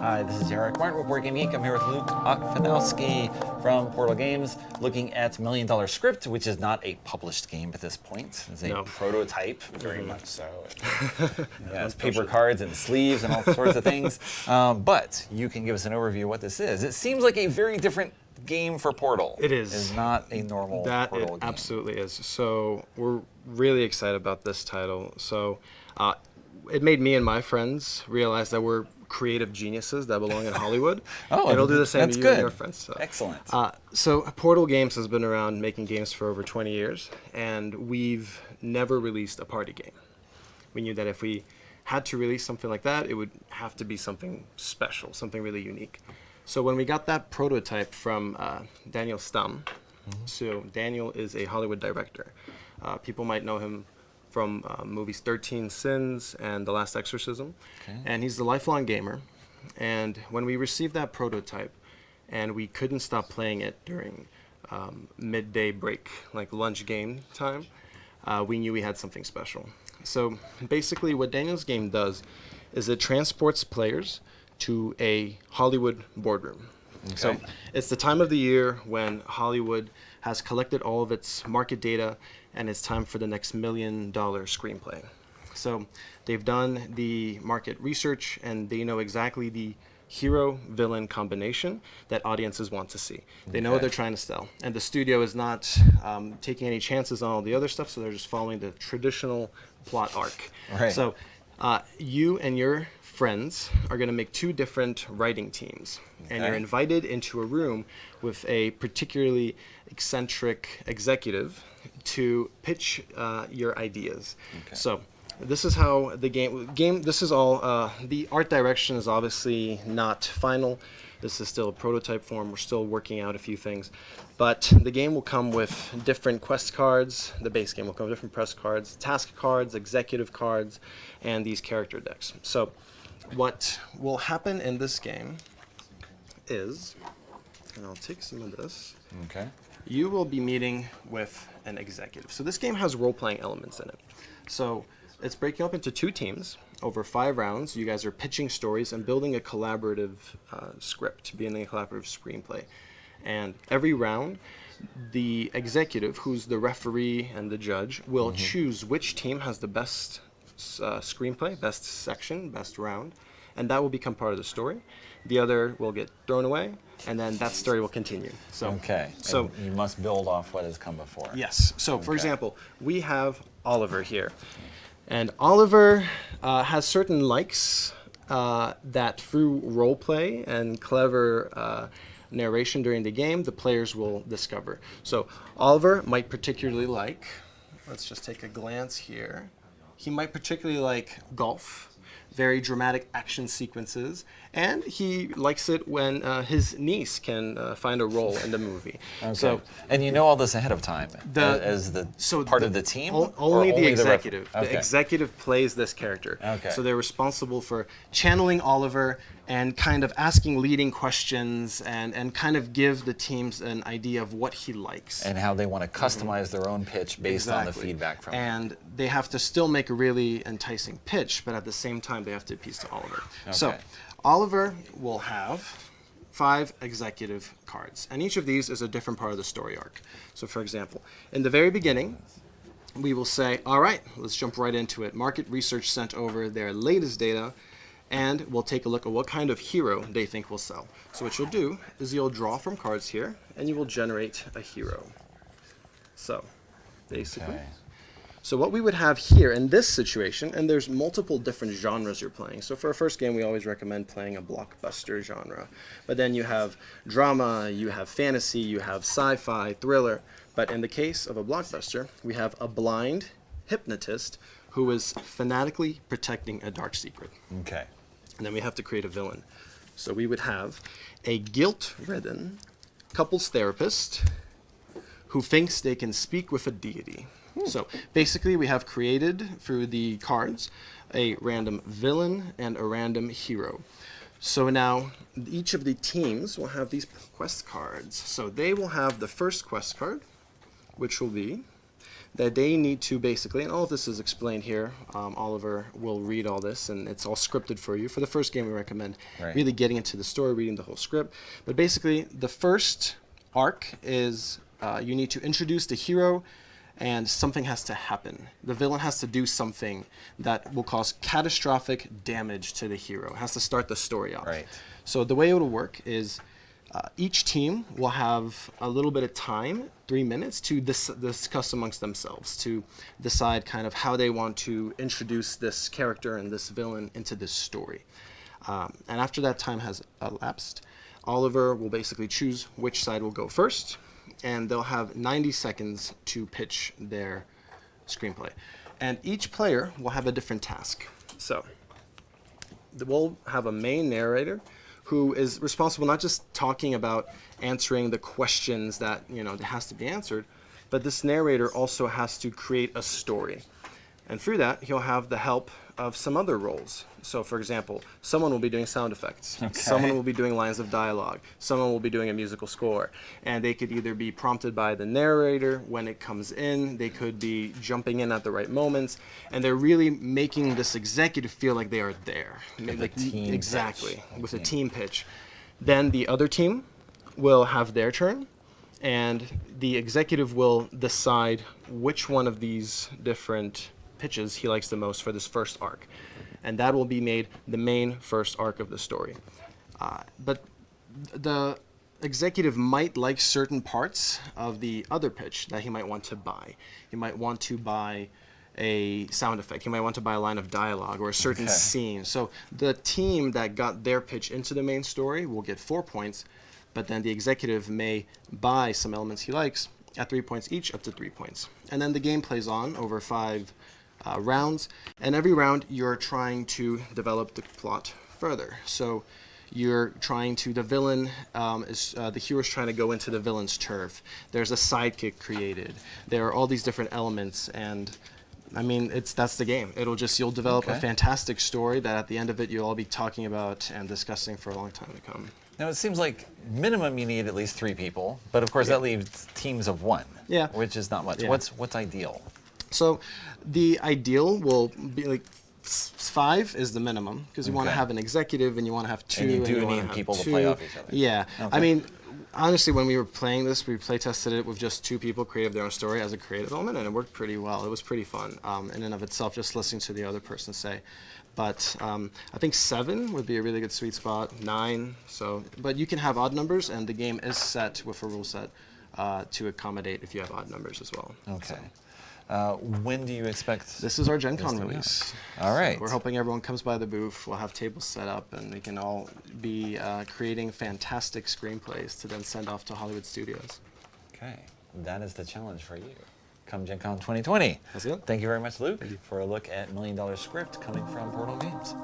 Hi, this is Eric Martin with Board Game Geek. I'm here with Luke Okfanowski from Portal Games, looking at Million Dollar Script, which is not a published game at this point. It's a prototype, very much so. It has paper cards and sleeves and all sorts of things. But you can give us an overview of what this is. It seems like a very different game for Portal. It is. It's not a normal Portal game. Absolutely is. So we're really excited about this title. So it made me and my friends realize that we're creative geniuses that belong in Hollywood. Oh, and it'll do the same to you and your friends. So. Excellent. So Portal Games has been around making games for over 20 years, and we've never released a party game. We knew that if we had to release something like that, it would have to be something special, something really unique. So when we got that prototype from Daniel Stam, so Daniel is a Hollywood director. People might know him from movies 13 Sins and The Last Exorcism. Okay. And he's a lifelong gamer. And when we received that prototype, and we couldn't stop playing it during midday break, like lunch game time, we knew we had something special. So basically what Daniel's game does is it transports players to a Hollywood boardroom. Okay. So it's the time of the year when Hollywood has collected all of its market data, and it's time for the next $1 million screenplay. So they've done the market research, and they know exactly the hero-villain combination that audiences want to see. They know what they're trying to sell. And the studio is not taking any chances on all the other stuff, so they're just following the traditional plot arc. Right. So you and your friends are going to make two different writing teams. And you're invited into a room with a particularly eccentric executive to pitch your ideas. Okay. So this is how the game this is all, the art direction is obviously not final. This is still a prototype form. We're still working out a few things. But the game will come with different quest cards. The base game will come with different quest cards, task cards, executive cards, and these character decks. So what will happen in this game is, and I'll take some of this. Okay. You will be meeting with an executive. So this game has role-playing elements in it. So it's breaking up into two teams over 5 rounds. You guys are pitching stories and building a collaborative script, being a collaborative screenplay. And every round, the executive, who's the referee and the judge, will choose which team has the best screenplay, best section, best round, and that will become part of the story. The other will get thrown away, and then that story will continue. So, so and you must build off what has come before. Yes. So, for example, we have Oliver here, and Oliver has certain likes that through role play and clever narration during the game, the players will discover. So, Oliver might particularly like, let's just take a glance here. He might particularly like golf, very dramatic action sequences, and he likes it when his niece can find a role in the movie. Okay. So, and you know all this ahead of time as the part of the team? Only the executive. The executive plays this character. Okay. So they're responsible for channeling Oliver and kind of asking leading questions and kind of give the teams an idea of what he likes. And how they want to customize their own pitch based on the feedback from him. And they have to still make a really enticing pitch, but at the same time they have to appease to Oliver. Okay. So Oliver will have 5 executive cards, and each of these is a different part of the story arc. So for example, in the very beginning, we will say, all right, let's jump right into it. Market research sent over their latest data, and we'll take a look at what kind of hero they think will sell. So what you'll do is you'll draw from cards here, and you will generate a hero. So basically, so what we would have here in this situation, and there's multiple different genres you're playing. So for a first game, we always recommend playing a blockbuster genre. But then you have drama, you have fantasy, you have sci-fi, thriller. But in the case of a blockbuster, we have a blind hypnotist who is fanatically protecting a dark secret. Okay. And then we have to create a villain. So we would have a guilt-ridden couples therapist who thinks they can speak with a deity. So basically we have created through the cards a random villain and a random hero. So now each of the teams will have these quest cards. So they will have the first quest card, which will be that they need to basically, and all of this is explained here. Oliver will read all this, and it's all scripted for you. For the first game, we recommend really getting into the story, reading the whole script. But basically, the first arc is you need to introduce the hero, and something has to happen. The villain has to do something that will cause catastrophic damage to the hero. It has to start the story off. Right. So the way it will work is each team will have a little bit of time, 3 minutes, to discuss amongst themselves, to decide kind of how they want to introduce this character and this villain into this story. And after that time has elapsed, Oliver will basically choose which side will go first, and they'll have 90 seconds to pitch their screenplay. And each player will have a different task. So we'll have a main narrator who is responsible not just talking about answering the questions that that has to be answered, but this narrator also has to create a story. And through that, he'll have the help of some other roles. So, for example, someone will be doing sound effects. Okay. Someone will be doing lines of dialogue. Someone will be doing a musical score. And they could either be prompted by the narrator when it comes in. They could be jumping in at the right moments. And they're really making this executive feel like they are there. Like team exactly. Pitch. With a team pitch. Then the other team will have their turn. And the executive will decide which one of these different pitches he likes the most for this first arc, and that will be made the main first arc of the story. But the executive might like certain parts of the other pitch that he might want to buy. He might want to buy a sound effect. He might want to buy a line of dialogue or a certain scene. So the team that got their pitch into the main story will get 4 points, but then the executive may buy some elements he likes at 3 points each, up to 3 points. And then the game plays on over 5 rounds, and every round you're trying to develop the plot further. So you're trying to, the villain the hero's trying to go into the villain's turf. There's a sidekick created. There are all these different elements, and I mean, that's the game. You'll develop a fantastic story that at the end of it you'll all be talking about and discussing for a long time to come. Now, it seems like minimum you need at least 3 people, but of course that leaves teams of 1, which is not much. What's ideal? So the ideal will be like 5 is the minimum, because you want to have an executive and you want to have 2. And you do need people to play off each other. Yeah. I mean, honestly, when we were playing this, we play tested it with just 2 people, created their own story as a creative element, and it worked pretty well. It was pretty fun in and of itself, just listening to the other person say. But I think 7 would be a really good sweet spot, 9. But you can have odd numbers, and the game is set with a rule set to accommodate if you have odd numbers as well. Okay. When do you expect? This is our Gen Con release. All right. So we're hoping everyone comes by the booth. We'll have tables set up, and we can all be creating fantastic screenplays to then send off to Hollywood studios. Okay. That is the challenge for you. Come Gen Con 2020. That's it. Thank you very much, Luke, for a look at $1 Million Script coming from Portal Games.